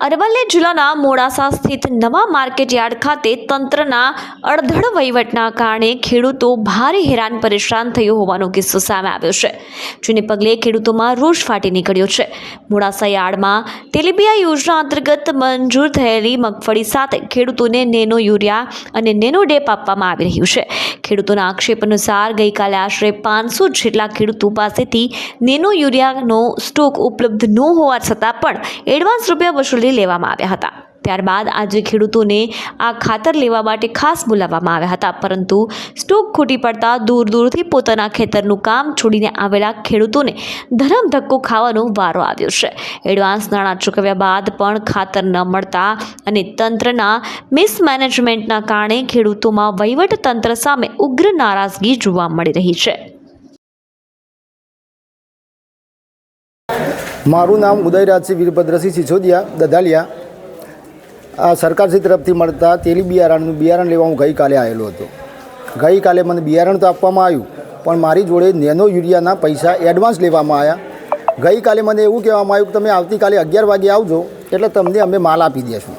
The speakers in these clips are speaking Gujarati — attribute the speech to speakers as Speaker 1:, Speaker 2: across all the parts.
Speaker 1: અરવલ્લી જિલ્લાના મોડાસા સ્થિત નવા માર્કેટયાર્ડ ખાતે તંત્રના અડધડ વહીવટના કારણે ખેડૂતો ભારે હેરાન પરેશાન થયો હોવાનો કિસ્સો સામે આવ્યો છે, જેને પગલે ખેડૂતોમાં રોષ ફાટી નીકળ્યો છે। મોડાસા યાર્ડમાં તેલીબિયા યોજના અંતર્ગત મંજૂર થયેલી મગફળી સાથે ખેડૂતોને નેનો યુરિયા અને નેનો ડેપ આપવામાં આવી રહ્યું છે। ખેડૂતોના આક્ષેપ અનુસાર ગઈકાલે આશરે 500 જેટલા ખેડૂતો પાસેથી નેનો યુરિયાનો સ્ટોક ઉપલબ્ધ ન હોવા છતાં પણ એડવાન્સ રૂપિયા વસૂલી લેવામાં આવ્યા હતા। ત્યારબાદ આજે ખેડૂતોને આ ખાતર લેવા માટે ખાસ બોલાવવામાં આવ્યા હતા, પરંતુ સ્ટોક ખૂટી પડતા દૂર દૂરથી પોતાના ખેતરનું કામ છોડીને આવેલા ખેડૂતોને ધરમ ધક્કો ખાવાનો વારો આવ્યો છે। એડવાન્સ નાણાં ચૂકવ્યા બાદ પણ ખાતર ન મળતા અને તંત્રના મિસમેનેજમેન્ટના કારણે ખેડૂતોમાં વહીવટ તંત્ર સામે ઉગ્ર નારાજગી જોવા મળી રહી છે।
Speaker 2: મારું નામ ઉદયરાજસિંહ વીરભદ્રસિંહ સિસોદિયા દધાલિયા। આ સરકારશ્રી તરફથી મળતા તેલી બિયારણ લેવા હું ગઈકાલે આવેલો હતો। ગઈકાલે મને બિયારણ તો આપવામાં આવ્યું, પણ મારી જોડે નેનો યુરિયાના પૈસા એડવાન્સ લેવામાં આવ્યા। ગઈકાલે મને એવું કહેવામાં આવ્યું કે તમે આવતીકાલે 11 વાગે આવજો એટલે તમને અમે માલ આપી દઈશું।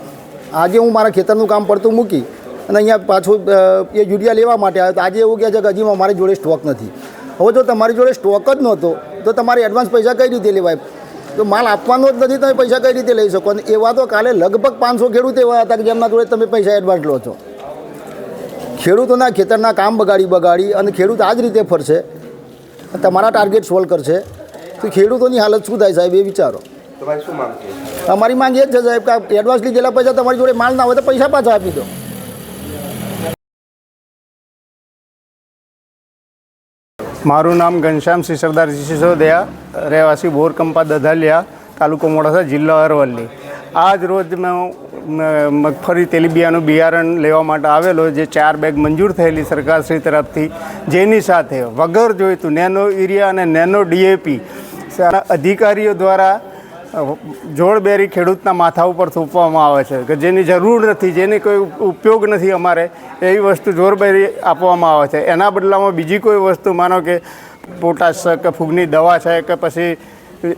Speaker 2: આજે હું મારા ખેતરનું કામ પડતું મૂકી અને અહીંયા પાછું એ યુરિયા લેવા માટે આવ્યો, તો આજે એવું કહે છે કે હજી મારી જોડે સ્ટોક નથી। હવે જો તમારી જોડે સ્ટોક જ નહોતો તો તમારે એડવાન્સ પૈસા કઈ રીતે લેવાય? તો માલ આપવાનો જ નથી, તમે પૈસા કઈ રીતે લઈ શકો? અને એવા તો કાલે લગભગ 500 ખેડૂત એવા હતા કે જેમના જોડે તમે પૈસા એડવાન્સ લો છો। ખેડૂતોના ખેતરના કામ બગાડી અને ખેડૂત આ જ રીતે ફરશે, તમારા ટાર્ગેટ સોલ્વ કરશે, તો ખેડૂતોની હાલત શું થાય સાહેબ? એ વિચારો। અમારી માંગ એ જ છે સાહેબ કે એડવાન્સ લીધેલા પૈસા તમારી જોડે માલ ના હોય તો પૈસા પાછા આપી દો।
Speaker 3: મારું નામ ઘનશ્યામસિંહ સરદારજી સિસોદિયા, રહેવાસી બોરકંપા દધાલિયા, તાલુકો મોડાસા, જિલ્લો અરવલ્લી। આજ રોજ મેં મગફળી તેલીબિયાનું બિયારણ લેવા માટે આવેલો, જે 4 બેગ મંજૂર થયેલી સરકારશ્રી તરફથી, જેની સાથે વગર જોઈતું નેનો યુરિયા અને નેનો ડીએપી અધિકારીઓ દ્વારા જોડબેરી ખેડૂતના માથા ઉપર થૂંકવામાં આવે છે કે જેની જરૂર નથી, જેની કોઈ ઉપયોગ નથી અમારે, એવી વસ્તુ જોરબેરી આપવામાં આવે છે। એના બદલામાં બીજી કોઈ વસ્તુ, માનો કે પોટાશ કે ફૂગની દવા છે કે પછી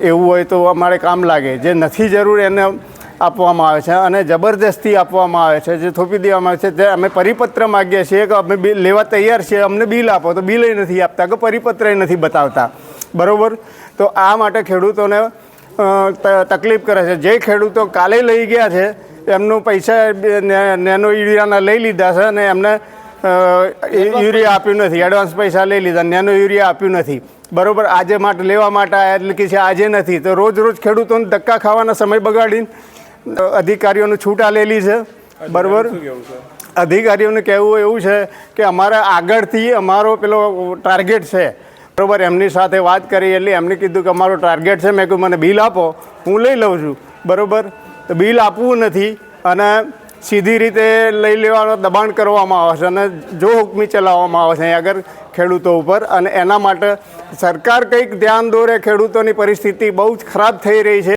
Speaker 3: એવું હોય તો અમારે કામ લાગે, જે નથી જરૂર એને આપવામાં આવે છે અને જબરદસ્તી આપવામાં આવે છે, જે થોપી દેવામાં આવે છે। જે અમે પરિપત્ર માગીએ છીએ કે અમે બિલ લેવા તૈયાર છીએ, અમને બિલ આપો, તો બિલ નથી આપતા કે પરિપત્ર નથી બતાવતા, બરાબર? તો આ માટે ખેડૂતોને તકલીફ કરે છે। જે ખેડૂતો કાલે લઈ ગયા છે એમનું પૈસા નેનો યુરિયાના લઈ લીધા છે અને એમને યુરિયા આપ્યું નથી, એડવાન્સ પૈસા લઈ લીધા, નેનો યુરિયા આપ્યું નથી, બરાબર? આજે માટે લેવા માટે આવ્યા એટલે કે છે આજે નથી, તો રોજ ખેડૂતોને ધક્કા ખાવાના સમય બગાડીને અધિકારીઓને છૂટા લેલી છે, બરાબર? અધિકારીઓને કહેવું એવું છે કે અમારા આગળથી અમારો પેલો ટાર્ગેટ છે, બરાબર? એમની સાથે વાત કરી એટલે એમને કીધું કે અમારો ટાર્ગેટ છે। મેં કહ્યું મને બિલ આપો, હું લઈ લઉં છું, બરાબર? તો બિલ આપવું નથી અને સીધી રીતે લઈ લેવાનો દબાણ કરવામાં આવે છે અને જો હુકમી ચલાવવામાં આવે છે અહીં આગળ ખેડૂતો ઉપર, અને એના માટે સરકાર કંઈક ધ્યાન દોરે। ખેડૂતોની પરિસ્થિતિ બહુ જ ખરાબ થઈ રહી છે।